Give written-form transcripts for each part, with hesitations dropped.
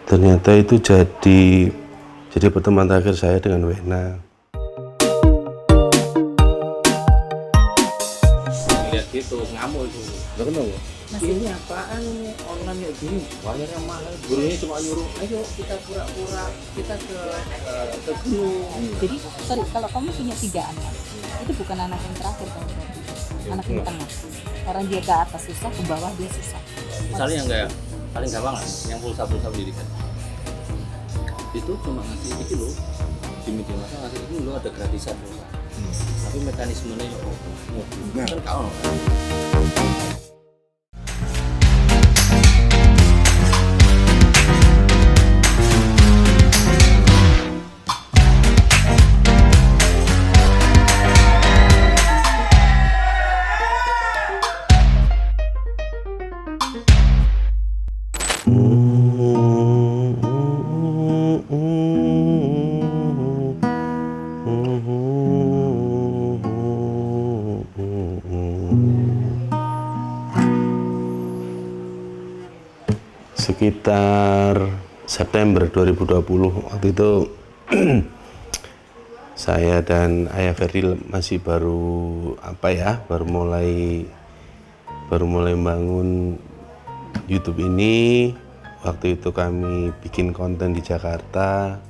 Ternyata itu jadi pertemuan terakhir saya dengan Wena. Lihat gitu ngamuk itu. Lo kenapa? Ini apaan nih online kayak gini? Bayarnya mahal. Gurunya cuma nyuruh, ayo kita pura-pura kita ke gunung. Jadi, sorry, kalau kamu punya 3 anak, itu bukan anak yang terakhir kamu berarti. Anak yang tengah. Karena dia ke atas susah, ke bawah dia susah. Misalnya yang kayak paling gampang lah, yang pulsa pendidikan. Itu cuma ngasih itu loh. Di media masa ngasih itu loh ada gratisan pulsa. Tapi mekanismenya ya kan kau. Sekitar September 2020 waktu itu saya dan Ayah Ferdi masih baru mulai membangun YouTube ini. Waktu itu kami bikin konten di Jakarta,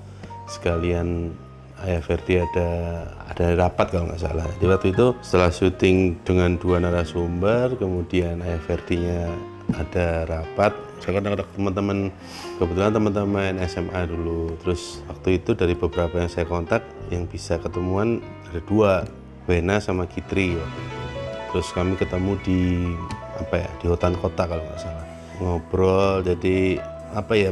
sekalian Ayah Ferdi ada rapat kalau nggak salah. Di waktu itu setelah syuting dengan 2 narasumber, kemudian Ayah Ferdinya ada rapat. Saya kontak teman-teman, kebetulan teman-teman SMA dulu. Terus waktu itu dari beberapa yang saya kontak, yang bisa ketemuan ada 2, Wena sama Kitri waktu itu. Terus kami ketemu di di hutan kota kalau nggak salah, ngobrol. Jadi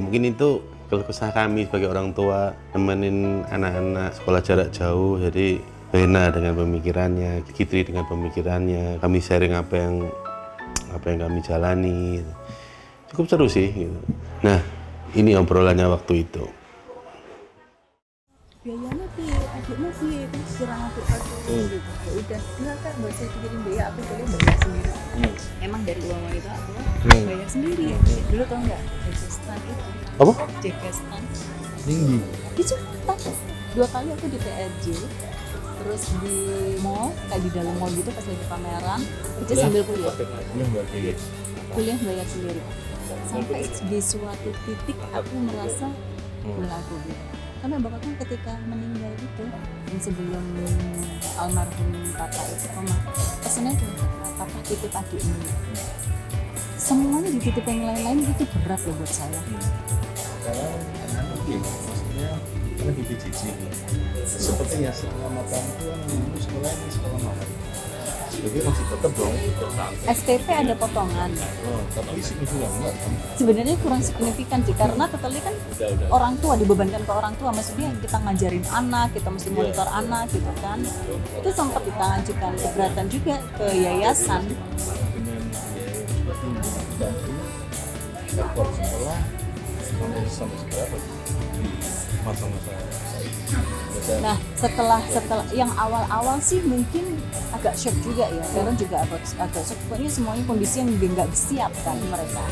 mungkin itu keluh kesah kami sebagai orang tua nemenin anak-anak sekolah jarak jauh. Jadi Wena dengan pemikirannya, Kitri dengan pemikirannya, kami sharing apa yang kami jalani. Cukup seru sih gitu. Nah, ini obrolannya waktu itu. Biayanya sih, adiknya sih, terus kurang aduk gitu. Ya udah, dia kan nggak usah pikirin biaya, aku boleh bayar sendiri. Emang dari uang itu aku bayar sendiri ya. Dulu tau nggak, Jagestan itu. Apa? Jagestan. Tinggi. Di Jakarta. 2 kali aku di PRJ, terus di mall, kayak di dalam mall gitu pas lagi pameran, kerja sambil kuliah. Kuliah bayar sendiri. Sampai di suatu titik aku merasa udah aku gitu. Karena bapakku ketika meninggal itu, dan sebelum almarhum papa itu pesannya tuh, papa titip adiknya. Semuanya dititip yang lain-lain itu berat loh buat saya. Karena anak-anak maksudnya karena BPJJ sepertinya selama tahun itu kan sekolah mahal. Jadi masih tetap dong SPP ada potongan. Tapi signifikan enggak kan? Sebenarnya kurang signifikan sih, karena totally kan orang tua, dibebankan ke orang tua. Maksudnya kita ngajarin anak, kita mesti monitor anak gitu kan. Itu sempat kita ngajukan keberatan juga ke yayasan. Dengan biaya seperti bantu sektor sekolah sampai seberapa di masa-masa Nah, setelah yang awal-awal sih mungkin agak shock juga ya, karena juga agak shock. Pokoknya semuanya kondisi yang nggak siap kan mereka.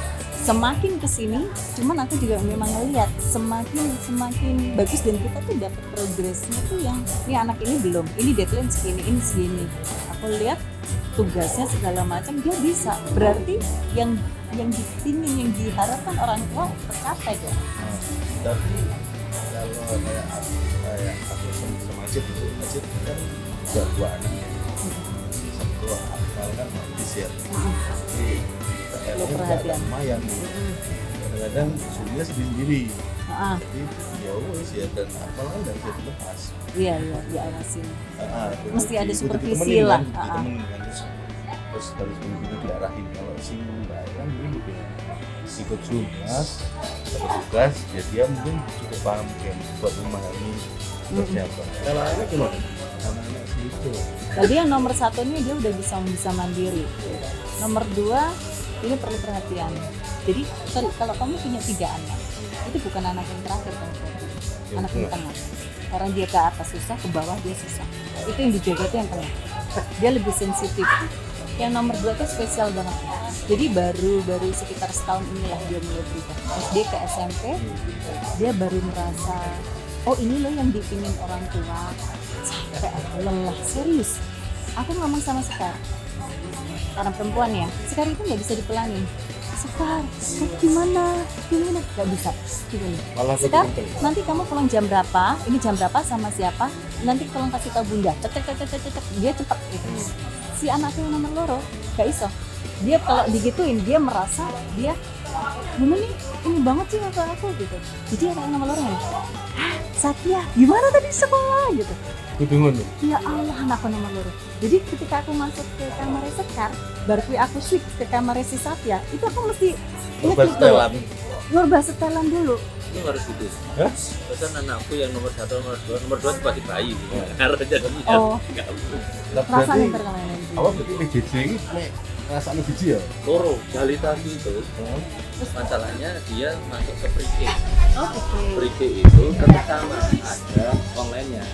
Semakin kesini, cuman aku juga memang ngelihat semakin bagus, dan kita tuh dapat progresnya tuh yang ini anak ini belum, ini deadline segini, ini segini. Aku lihat tugasnya segala macam dia bisa. Berarti yang dipingin, yang diharapkan orang tua tercapai dong. Tapi kalau kayak aku semacet itu, Majid kan udah 2 anaknya. Satu akal kan habis ya. Jadi PR-nya juga lumayan. Kadang-kadang suaminya sendiri. Jadi ya wes ya, dan akal kan nggak bisa dilepas. Iya, diawasin. Mesti ada Itu supervisi ditemenin lah. kan, ditemenin kan. Terus harus benar-benar diarahin. Kalau si Mbak kan dulu ikut Sumas, tugas, ya dia mungkin cukup paham kan buat memahami persiapan. Kalau anak gimana? Anak-anak sih itu. Tadi yang nomor 1 ini dia udah bisa mandiri. Nomor 2 ini perlu perhatian. Jadi kalau kamu punya 3 anak, itu bukan anak yang terakhir kamu berarti. Anak yang tengah. Karena dia ke atas susah, ke bawah dia susah. Itu yang dijaga tuh yang tengah. Dia lebih sensitif. Yang nomor 2 tuh spesial banget. Jadi baru sekitar setahun inilah dia mulai berubah. SD ke SMP, dia baru merasa, oh ini loh yang dipingin orang tua. Sampai aku lelah, serius. Aku ngomong sama Sekar, karena perempuan ya, Sekar itu nggak bisa dipelangin. Sekar, gimana? Gak bisa. Gimana? Malah Sekar, betul. nanti kamu pulang jam berapa? Ini jam berapa sama siapa? Nanti tolong kasih tahu bunda. Cetek. Dia cepat gitu. Si anakku yang nomor loro gak iso. Dia kalau digituin dia merasa dia gimana nih? Ini banget sih kata aku gitu. Jadi anak yang nomor loro nih. Satya, gimana tadi sekolah gitu? Bingung tuh. Ya Allah, anakku nomor loro. Jadi ketika aku masuk ke kamar Sekar, baru aku switch ke kamar si Satya, itu aku mesti Berubah setelan. ngubah setelan dulu. Lu harus gitu. Hah? Pesan anakku yang nomor 1, nomor 2 seperti bayi gitu. Harus jadi Oh. enggak Nah, Perasaan berarti yang terkalahin. apa berarti PJJ ini ngerasakno biji ya? loro balita itu. Masalahnya dia masuk ke pre-K. Oh, oke. Pre-K itu tetap sama, ada online-nya.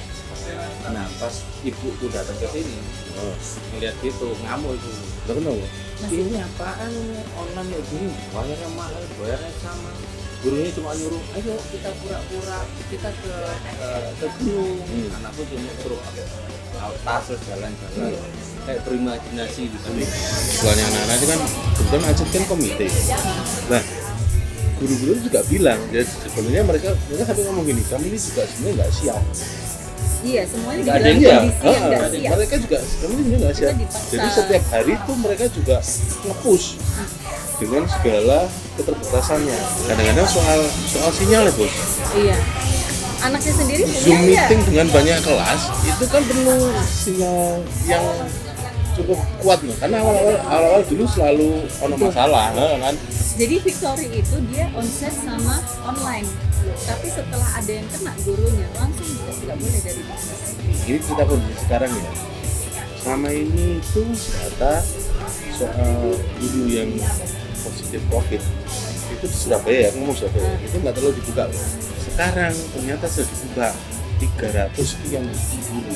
Nah, pas ibuku datang ke sini, ngeliat gitu, ngamuk itu. Lah kenapa? Ini apaan ini online kayak gini? Bayarnya mahal, bayarnya sama. Gurunya cuma nyuruh, ayo kita pura-pura kita ke gunung. Anakku cuma suruh pakai tas terus jalan-jalan, kayak berimajinasi gitu. Soalnya anak-anak itu kan kebetulan Acit kan komite. Nah, guru-guru juga bilang, ya sebenarnya mereka sampai ngomong gini, kami ini juga sebenarnya nggak siap. Iya, semuanya Nggak ada dibilang yang kondisi yang nggak siap. Mereka juga kami ini nggak siap. Kita dipaksa. Jadi setiap hari tuh mereka juga nge-push dengan segala keterbatasannya. Kadang-kadang soal sinyal ya bos. Iya. Anaknya sendiri Zoom punya nggak? meeting dengan banyak kelas itu kan perlu sinyal yang cukup kuat nih. Karena awal-awal dulu selalu ono masalah, kan? Jadi Victory itu dia onsite sama online. Tapi setelah ada yang kena gurunya langsung nggak boleh dari mana. Ini kita kondisi sekarang ya. Selama ini itu data soal guru yang positif COVID itu di Surabaya, aku ngomong Surabaya, itu nggak terlalu dibuka loh. Sekarang ternyata sudah dibuka 300 sekian guru.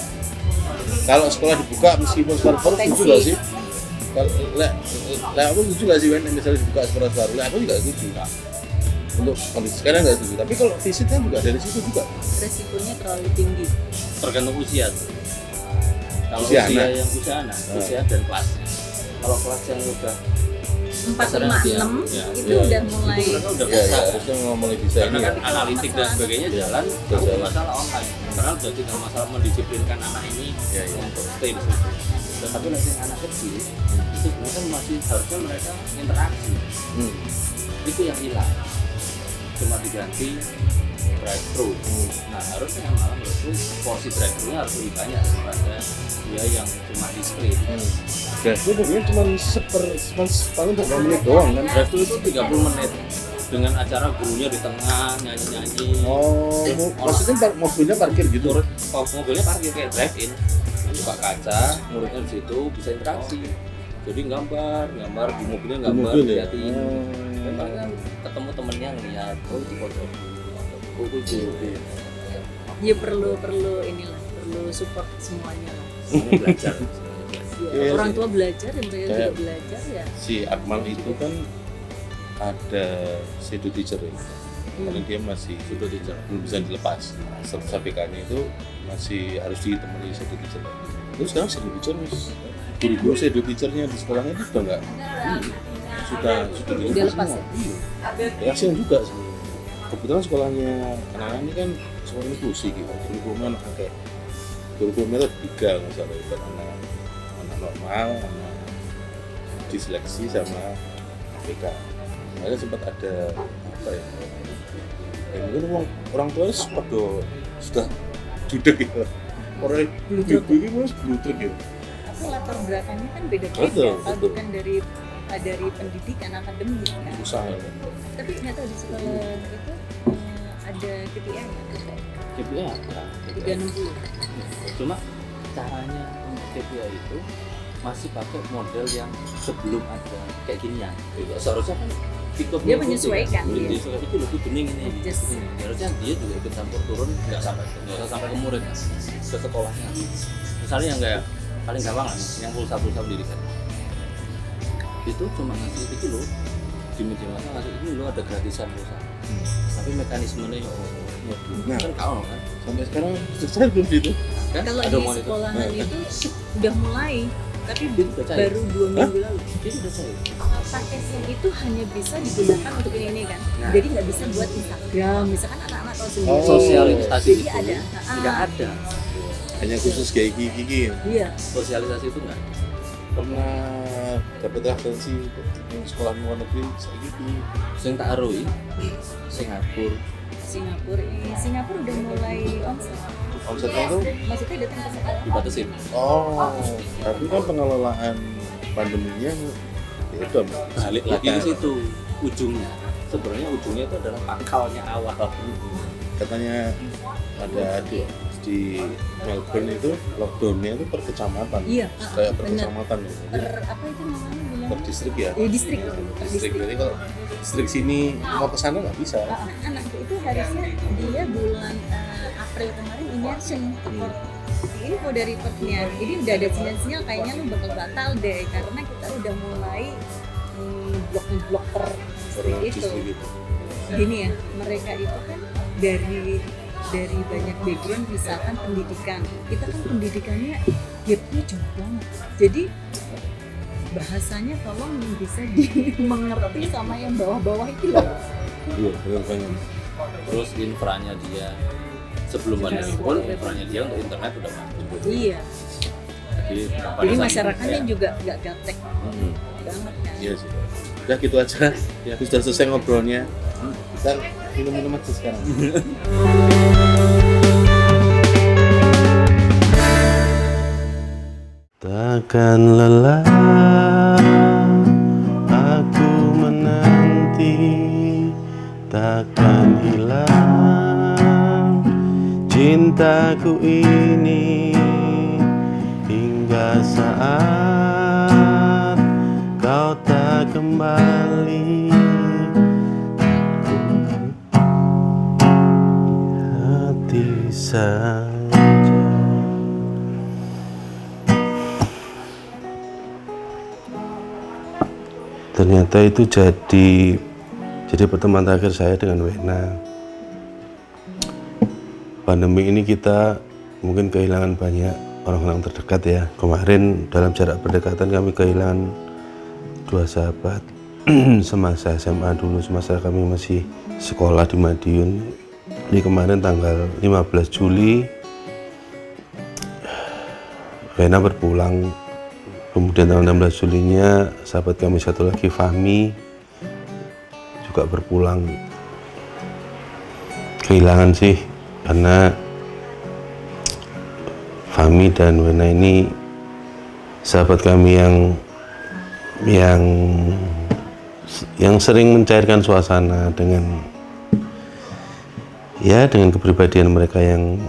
Kalau sekolah dibuka meskipun sekolah setuju nggak sih? Kalau aku setuju nggak sih Wen, misalnya dibuka sekolah baru, aku juga setuju. Untuk kondisi sekarang nggak setuju. Tapi kalau visitnya juga dari situ juga. Resikonya terlalu tinggi. Tergantung usia tuh. Kalau Usia usia anak. yang usia anak, usia dan kelasnya. Kalau kelas yang udah 4, 5, 6 Ya, itu ya. udah mulai itu mereka udah Ya, biasa. harusnya mulai bisa Karena ini ya. kan analitik dan sebagainya jalan, aku masalah online. Karena udah tinggal masalah mendisiplinkan anak ini Ya, ya. untuk stay di situ. Tapi nanti anak kecil itu sebenarnya kan masih harusnya mereka interaksi. Itu yang hilang. Cuma diganti drive-thru. Nah harusnya malah menurutku porsi drive-thru-nya harus lebih banyak daripada dia yang cuma di screen. Drive-thru sebenarnya cuma paling untuk 2 menit doang kan. Drive-thru itu 30 menit dengan acara gurunya di tengah nyanyi-nyanyi. Oh, maksudnya mobilnya parkir gitu. Murid mobilnya parkir kayak drive-in, buka kaca, muridnya di situ bisa interaksi. Jadi gambar di mobilnya Di gambar, mobil ya? liatin. Dan paling kan ketemu temennya ngeliat, oh itu foto, oh itu. ya perlu inilah, perlu support semuanya lah. Semuanya belajar. Ya, Iya orang sih. tua belajar dan mereka juga Kayak- belajar ya. Si Akmal itu kan ada shadow teacher ya. Karena dia masih Shadow teacher. belum bisa dilepas. Sertifikatnya itu masih harus ditemani shadow teacher. Terus sekarang shadow teacher guru-guru shadow teachernya di sekolahnya itu sudah nggak sudah Udah dilepas lepas semua. ya? Iya. Kasihan juga sebenarnya. Kebetulan sekolahnya anak-anak ini kan sekolah inklusi gitu. Kurikulumnya anak kayak kurikulumnya itu 3 nggak salah itu anak normal, anak disleksi sama APK. Makanya sempat ada apa ya? Ya mungkin orang tua sudah judek gitu. Orang ibu ini harus blutruk gitu. Tapi latar belakangnya kan beda-beda. Betul, Kalau betul. bukan dari pendidikan akademik kan. Usaha. Tapi nggak tahu di sekolah itu ada KPI ya, KPI apa? 360. Cuma caranya untuk KPI itu masih pakai model yang sebelum ada kayak ginian. Seharusnya kan ikut Dia mengikuti, menyesuaikan, kan? iya. Menyesuaikan, itu lebih bening ini. Just. Ini. Harusnya dia juga ikut campur turun nggak usah sampai ke murid ke sekolahnya. Misalnya yang kayak paling gampang lah, yang pulsa pendidikan. itu cuma ngasih iki loh di media massa ngasih ini lo ada gratisan pulsa tapi mekanismenya ya Nah. kan kau kan Sampai sekarang sukses belum gitu? kan Kalau ada di monitor sekolahan itu udah mulai, tapi Itu udah cair. baru 2 minggu lalu. itu udah saya Paket yang itu hanya bisa digunakan untuk ini kan, Nah. jadi nggak bisa buat Instagram. Misalkan anak-anak tahu sendiri. Oh. sosialisasi Jadi itu ada, nggak ada Hanya khusus kayak gigi ya? Iya. sosialisasi itu nggak ada. Pernah dapat referensi yang sekolah luar negeri kayak gitu. Sing tak arui Singapura Singapura udah mulai omset. Omsetnya itu? Maksudnya datang ke sekolah. dibatasin Oh, tapi kan pengelolaan pandeminya ya itu apa? balik lagi ke situ ujungnya sebenarnya ujungnya itu adalah pangkalnya awal Katanya ada di Melbourne itu lockdownnya itu per kecamatan. Iya, Kayak per benar. kecamatan ya. Per apa itu namanya Per bilangnya? distrik ya. Distrik. Distrik. Jadi kalau distrik sini mau ke sana nggak bisa. Anakku itu harusnya dia bulan April kemarin immersion. Ini info dari pertnya, ini udah ada sinyal-sinyal kayaknya lu bakal batal deh karena kita udah mulai blok per distrik itu. Distrik gitu. Gini ya, mereka itu kan dari banyak background, misalkan pendidikan, kita kan pendidikannya gapnya jauh banget. Jadi bahasanya tolong yang bisa dimengerti sama yang bawah-bawah itu loh. Iya, benar banget. terus infranya dia sebelum pandemi pun infranya dia untuk internet udah mati Iya. jadi Jadi masyarakatnya juga nggak gaptek banget kan. Iya sih. Udah gitu aja. Ya, sudah selesai ngobrolnya. Kita minum-minum aja sekarang. Takkan lelah aku menanti, takkan hilang cintaku ini hingga saat kau tak kembali. Hati saja. Ternyata itu jadi pertemuan terakhir saya dengan Wena. Pandemi ini kita mungkin kehilangan banyak orang-orang terdekat ya. Kemarin dalam jarak berdekatan kami kehilangan 2 sahabat semasa SMA dulu, semasa kami masih sekolah di Madiun. Ini kemarin tanggal 15 Juli Wena berpulang. Kemudian tanggal 16 Julinya sahabat kami satu lagi, Fahmi, juga berpulang. Kehilangan sih, karena Fahmi dan Wena ini sahabat kami yang sering mencairkan suasana dengan kepribadian mereka yang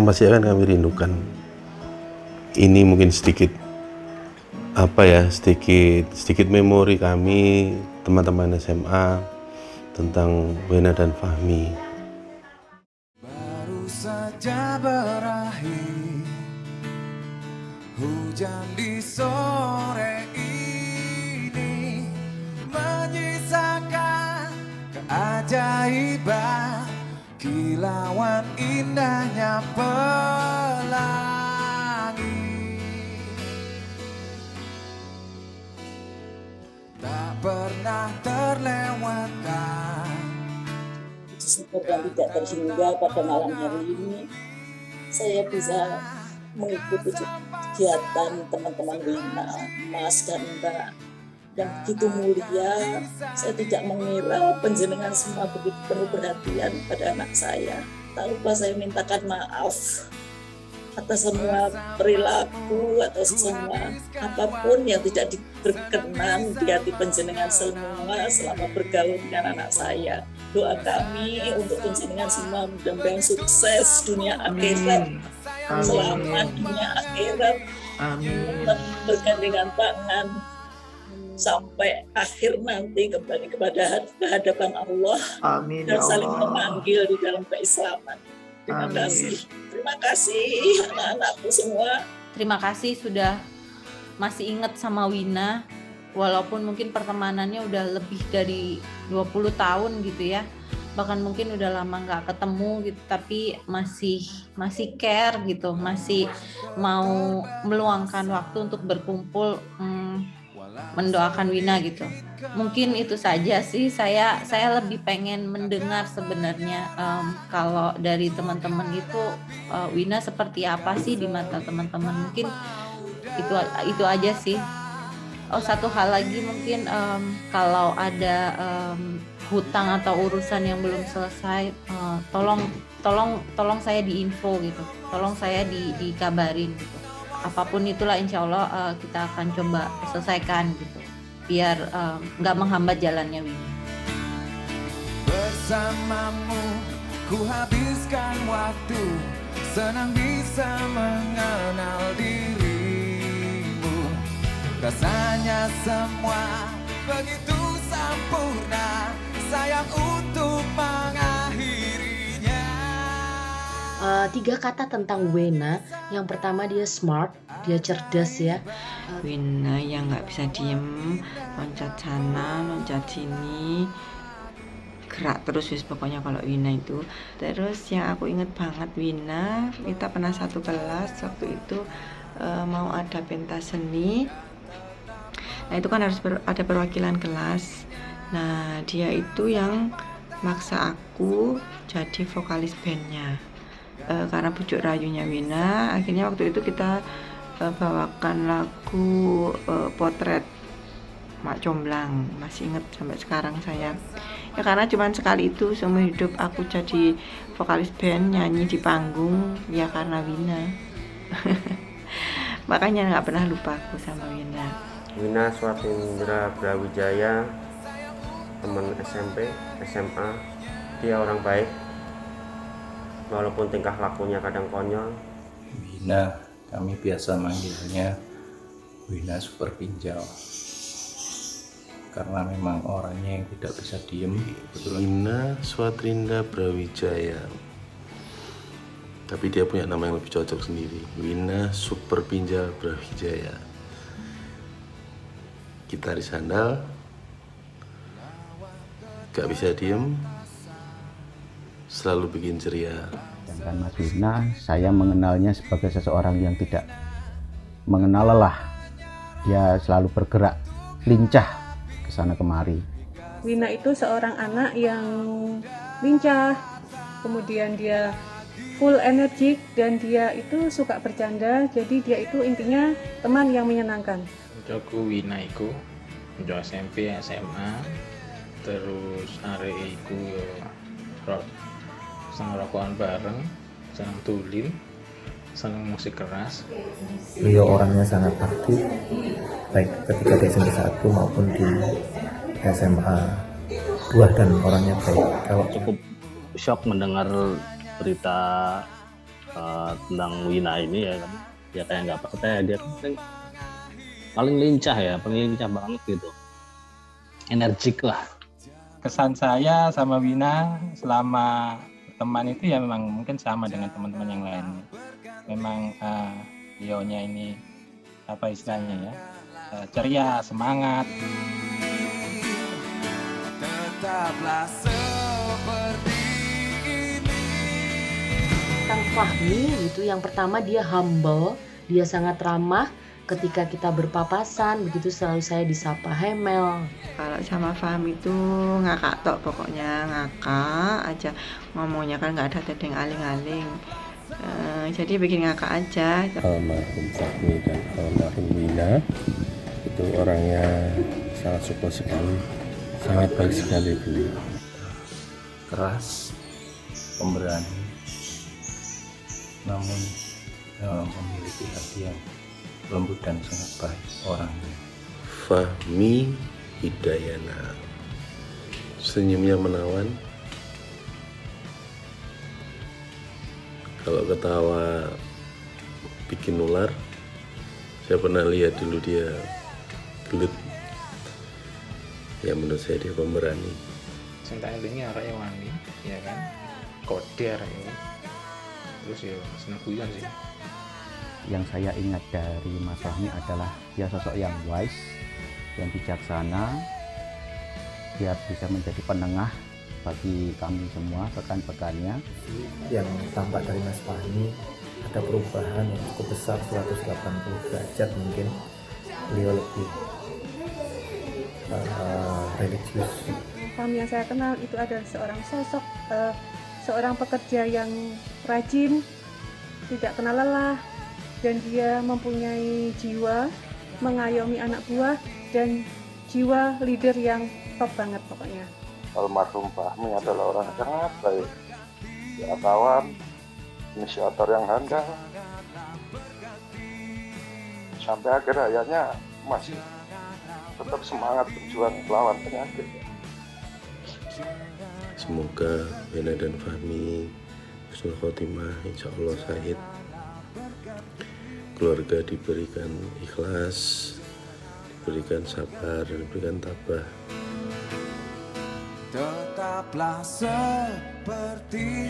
pasti akan kami rindukan. Ini mungkin sedikit memori kami teman-teman SMA tentang Wena dan Fahmi. Baru saja berakhir hujan di sore ini, menyisakan keajaiban kilauan indahnya pelangi. Tak pernah terlewatkan. Syukur dan tidak terhingga pada malam hari ini saya bisa mengikuti kegiatan teman-teman Wena, Mas dan Mbak, yang begitu mulia. Saya tidak mengira penjenengan semua begitu penuh perhatian pada anak saya. Tak lupa saya mintakan maaf atas semua perilaku atau semua apapun yang tidak berkenan di hati penjenengan semua selama bergaul dengan anak saya. Doa kami untuk penjenengan semua mudah-mudahan sukses dunia akhirat, selamat dunia akhirat, bergandengan tangan sampai akhir nanti kembali kepada kehadapan Allah dan saling memanggil di dalam keislaman. Terima kasih anak-anakku semua. Terima kasih sudah masih ingat sama Wina. walaupun mungkin pertemanannya udah lebih dari 20 tahun gitu ya, bahkan mungkin udah lama nggak ketemu gitu, tapi masih care gitu, masih mau meluangkan waktu untuk berkumpul, mendoakan Wina gitu. Mungkin itu saja sih, saya lebih pengen mendengar sebenarnya, kalau dari teman-teman itu, Wina seperti apa sih di mata teman-teman. Mungkin itu aja sih. Oh, satu hal lagi mungkin, kalau ada hutang atau urusan yang belum selesai, tolong saya diinfo gitu, tolong saya dikabarin gitu. Apapun itulah, insya Allah kita akan coba selesaikan gitu, biar nggak menghambat jalannya Wina. Bersamamu ku habiskan waktu, senang bisa mengenal dirimu. Rasanya semua begitu sempurna, sayang untuk mengakhirinya. 3 kata tentang Wena. Yang pertama, dia smart, dia cerdas ya. Wina yang nggak bisa diem, loncat sana, loncat sini, gerak terus wis pokoknya kalau Wina itu. Terus yang aku inget banget Wina, kita pernah satu kelas waktu itu, mau ada pentas seni. Nah itu kan harus ada perwakilan kelas. Nah dia itu yang maksa aku jadi vokalis bandnya. Karena bujuk rayunya Wina, akhirnya waktu itu kita bawakan lagu Potret Mak Comblang. Masih inget sampai sekarang saya. Ya karena cuma sekali itu seumur hidup aku jadi vokalis band, nyanyi di panggung, ya karena Wina. Makanya nggak pernah lupa aku sama Wina. Wina Swatindra Brawijaya, teman SMP, SMA. Dia orang baik, walaupun tingkah lakunya kadang konyol. Wina, kami biasa manggilnya Wina Super Pinjal, karena memang orangnya yang tidak bisa diem. Wina Swatindra Brawijaya, tapi dia punya nama yang lebih cocok sendiri, Wina Super Pinjal Brawijaya. Gitaris handal, gak bisa diem, selalu bikin ceria. Sedangkan Mas Wina, saya mengenalnya sebagai seseorang yang tidak mengenal lelah. Dia selalu bergerak, lincah ke sana kemari. Wina itu seorang anak yang lincah, kemudian dia full energik, dan dia itu suka bercanda. Jadi dia itu intinya teman yang menyenangkan. Joko Wina iku njok SMP, SMA, terus arek iku seneng rokokan bareng, seneng tulim, seneng musik keras. Beliau orangnya sangat aktif, baik ketika di SMP 1 maupun di SMA 2, dan orangnya baik. Kalau cukup shock mendengar berita tentang Wina ini ya kan, dia kayak nggak percaya, dia paling lincah ya, paling lincah banget gitu, energik lah. Kesan saya sama Wina selama berteman itu ya memang mungkin sama dengan teman-teman yang lain. Memang beliaunya ini apa istilahnya ya, ceria, semangat. Tetaplah seperti ini. Kang Fahmi itu yang pertama, dia humble, dia sangat ramah. Ketika kita berpapasan, begitu selalu saya disapa Hemel. Kalau sama Fahmi itu ngakak tok, pokoknya ngakak aja. Ngomongnya kan nggak ada tedeng aling-aling. Jadi bikin ngakak aja. Almarhum Fahmi dan almarhum Wina itu orangnya sangat support sekali, sangat baik sekali beliau. Keras, pemberani, namun memiliki hati yang lembut dan sangat baik orangnya. Fahmi Hidayana, senyumnya menawan. Kalau ketawa bikin nular. Saya pernah lihat dulu dia gelut. Ya menurut saya dia pemberani. Cinta ini arahnya wani, ya kan? Koder ya. Terus ya senang guyon sih. Yang saya ingat dari Mas Fahmi adalah dia sosok yang wise, yang bijaksana, biar bisa menjadi penengah bagi kami semua rekan-rekannya. Yang tampak dari Mas Fahmi ada perubahan yang cukup besar 180 derajat mungkin. Beliau lebih religius. Fahmi yang saya kenal itu adalah seorang sosok, seorang pekerja yang rajin, tidak kenal lelah, dan dia mempunyai jiwa mengayomi anak buah dan jiwa leader yang top banget pokoknya. Almarhum Fahmi adalah orang yang sangat baik, ya, kawan, inisiator yang handal. Sampai akhir hayatnya masih tetap semangat berjuang melawan penyakit. Semoga Wina dan Fahmi husnul khotimah, insya Allah Syahid. Keluarga diberikan ikhlas, diberikan sabar, dan diberikan tabah. Tetaplah seperti